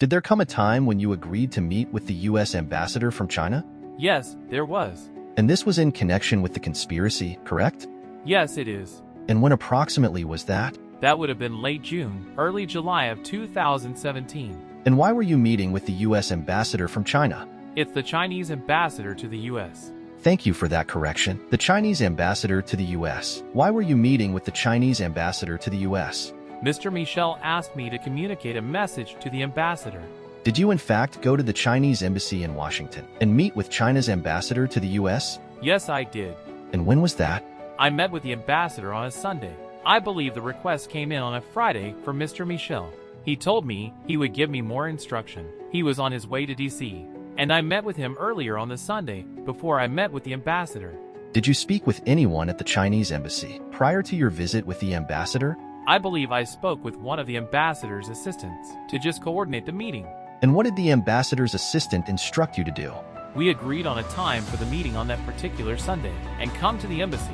Did there come a time when you agreed to meet with the U.S. ambassador from China? Yes, there was. And this was in connection with the conspiracy, correct? Yes, it is. And when approximately was that? That would have been late June, early July of 2017. And why were you meeting with the U.S. ambassador from China? It's the Chinese ambassador to the U.S. Thank you for that correction. The Chinese ambassador to the U.S. Why were you meeting with the Chinese ambassador to the U.S.? Mr. Michel asked me to communicate a message to the ambassador. Did you in fact go to the Chinese embassy in Washington and meet with China's ambassador to the U.S.? Yes, I did. And when was that? I met with the ambassador on a Sunday. I believe the request came in on a Friday from Mr. Michel. He told me he would give me more instruction. He was on his way to D.C., and I met with him earlier on the Sunday before I met with the ambassador. Did you speak with anyone at the Chinese embassy prior to your visit with the ambassador? I believe I spoke with one of the ambassador's assistants to just coordinate the meeting. And what did the ambassador's assistant instruct you to do? We agreed on a time for the meeting on that particular Sunday and come to the embassy.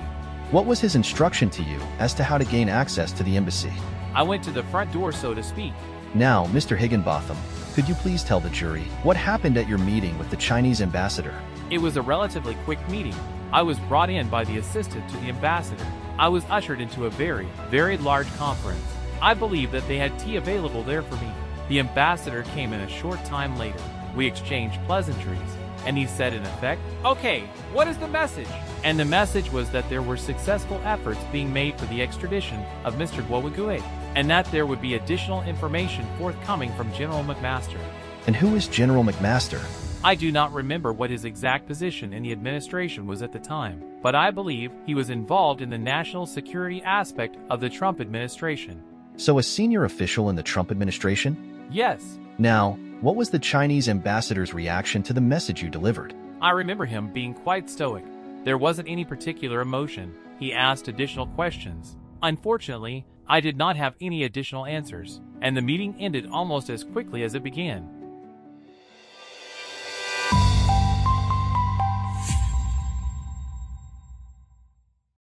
What was his instruction to you as to how to gain access to the embassy? I went to the front door, so to speak. Now, Mr. Higginbotham, could you please tell the jury what happened at your meeting with the Chinese ambassador? It was a relatively quick meeting. I was brought in by the assistant to the ambassador. I was ushered into a very, very large conference. I believe that they had tea available there for me. The ambassador came in a short time later. We exchanged pleasantries, and he said in effect, "Okay, what is the message?" And the message was that there were successful efforts being made for the extradition of Mr. Guowagui, and that there would be additional information forthcoming from General McMaster. And who is General McMaster? I do not remember what his exact position in the administration was at the time, but I believe he was involved in the national security aspect of the Trump administration. So a senior official in the Trump administration? Yes. Now, what was the Chinese ambassador's reaction to the message you delivered? I remember him being quite stoic. There wasn't any particular emotion. He asked additional questions. Unfortunately, I did not have any additional answers, and the meeting ended almost as quickly as it began.